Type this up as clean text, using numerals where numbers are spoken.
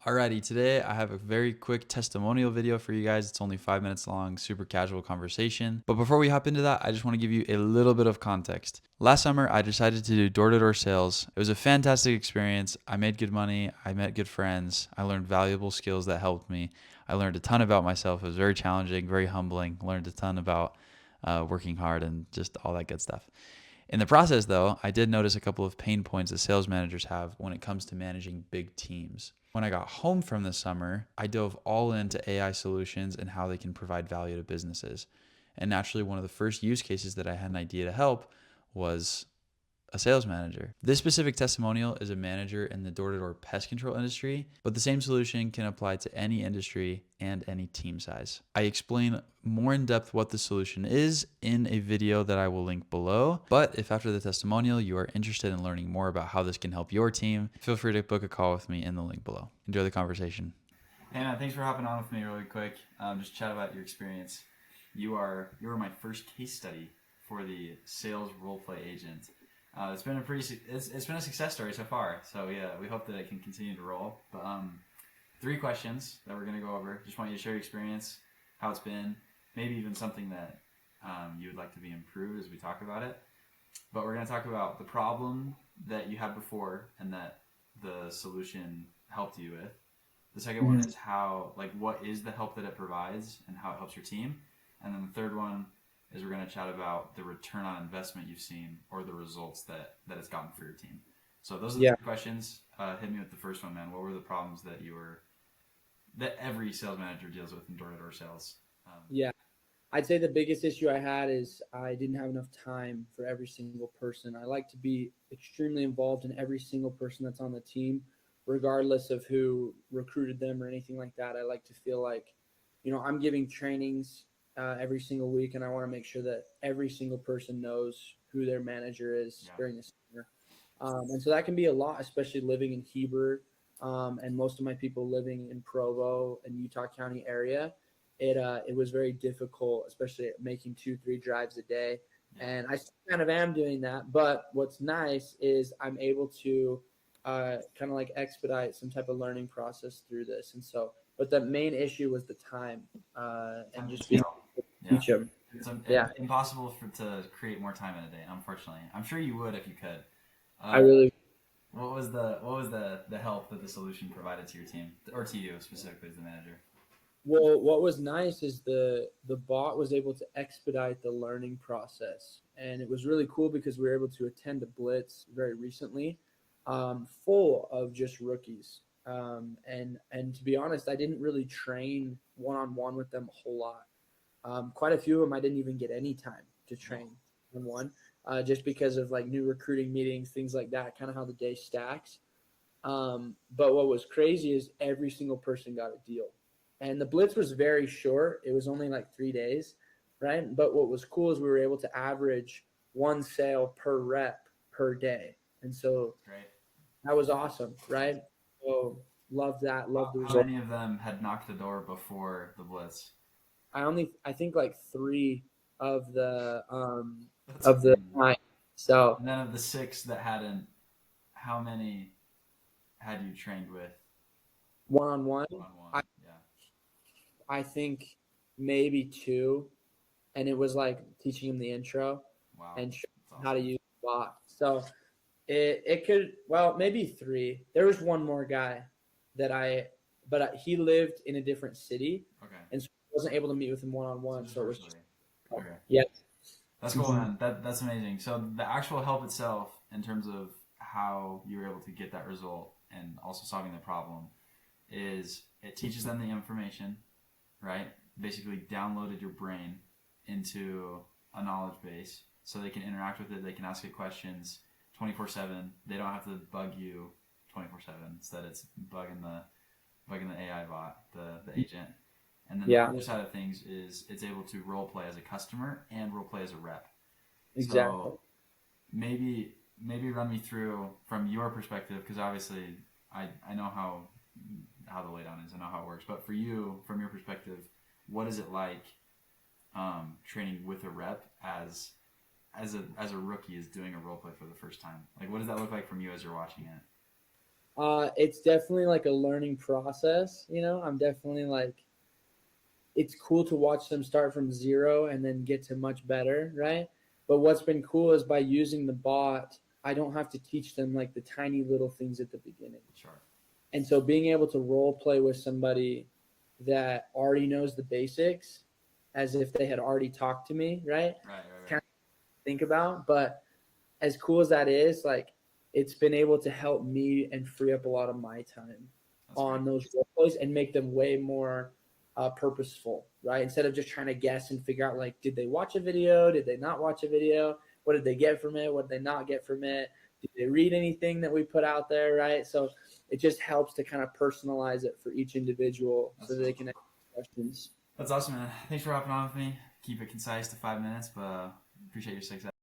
Alrighty, today I have a very quick testimonial video for you guys. It's only 5 minutes long, super casual conversation. But before we hop into that, I just want to give you a little bit of context. Last summer, I decided to do door-to-door sales. It was a fantastic experience. I made good money. I met good friends. I learned valuable skills that helped me. I learned a ton about myself. It was very challenging, very humbling. Learned a ton about working hard and just all that good stuff. In the process, though, I did notice a couple of pain points that sales managers have when it comes to managing big teams. When I got home from the summer, I dove all into AI solutions and how they can provide value to businesses. And naturally, one of the first use cases that I had an idea to help was a sales manager. This specific testimonial is a manager in the door-to-door pest control industry, but the same solution can apply to any industry and any team size. I explain more in depth what the solution is in a video that I will link below. But if after the testimonial you are interested in learning more about how this can help your team, feel free to book a call with me in the link below. Enjoy the conversation. Hey man, thanks for hopping on with me really quick. Just chat about your experience. You were my first case study for the Sales Roleplay Agent. It's been a success story so far. So yeah, we hope that it can continue to roll. But 3 questions that we're gonna go over. Just want you to share your experience, how it's been, maybe even something that you would like to be improved as we talk about it. But we're gonna talk about the problem that you had before and that the solution helped you with. The second one is what is the help that it provides and how it helps your team. And then the third one is we're going to chat about the return on investment you've seen or the results that it's gotten for your team. So those are the 3 questions. Hit me with the first one, man. What were the problems that every sales manager deals with in door-to-door sales? Yeah, I'd say the biggest issue I had is I didn't have enough time for every single person. I like to be extremely involved in every single person that's on the team, regardless of who recruited them or anything like that. I like to feel like, I'm giving trainings every single week, and I want to make sure that every single person knows who their manager is during the summer. And so that can be a lot, especially living in Heber, and most of my people living in Provo and Utah County area. It was very difficult, especially making 2-3 drives a day. And I still kind of am doing that. But what's nice is I'm able to kind of like expedite some type of learning process through this. And so, but the main issue was the time and just being able to teach them. It's impossible to create more time in a day, unfortunately. I'm sure you would if you could. I really What was the help that the solution provided to your team or to you specifically as the manager? Well, what was nice is the bot was able to expedite the learning process, and it was really cool because we were able to attend a blitz very recently, full of just rookies. And to be honest, I didn't really train one on one with them a whole lot. Quite a few of them I didn't even get any time to train on one, just because of like new recruiting meetings, things like that. Kind of how the day stacks. But what was crazy is every single person got a deal. And the blitz was very short. It was only like 3 days, right? But what was cool is we were able to average one sale per rep per day. And so that was awesome, right? So love that. Love the How result. many of them had knocked the door before the blitz? I think like 3 of the That's of the amazing. 9. So And then of the 6 that hadn't, how many had you trained with one on one, one on one? I Yeah. I think maybe 2, and it was like teaching him the intro Wow. and That's showing how to awesome. use the bot. So it could, well, maybe 3. There was one more guy that but he lived in a different city, Okay. and so I wasn't able to meet with him one on So one. just So it was virtually. just Okay. yeah. That's cool, Mm-hmm. man. That's amazing. So the actual help itself, in terms of how you were able to get that result and also solving the problem, is it teaches them the information, right? Basically, downloaded your brain into a knowledge base, so they can interact with it. They can ask it questions 24/7. They don't have to bug you 24/7. Instead, it's bugging the AI bot, the agent. And then the Yeah, other side of things is it's able to role play as a customer and role play as a rep. exactly. So maybe run me through from your perspective, because obviously I know how the laydown is, I know how it works. But for you, from your perspective, what is it like training with a rep as a rookie is doing a role play for the first time? Like, what does that look like from you as you're watching it? It's definitely like a learning process. I'm definitely like, it's cool to watch them start from zero and then get to much better, right? But what's been cool is by using the bot, I don't have to teach them like the tiny little things at the beginning. Sure. And so being able to role play with somebody that already knows the basics as if they had already talked to me, right? Right. It's kind of think about, but as cool as that is, like, it's been able to help me and free up a lot of my time on those role plays and make them way more purposeful, right? Instead of just trying to guess and figure out, like, did they watch a video? Did they not watch a video? What did they get from it? What did they not get from it? Did they read anything that we put out there, right? So it just helps to kind of personalize it for each individual so that they can ask questions. That's awesome, man. Thanks for hopping on with me. Keep it concise to 5 minutes, but appreciate your success.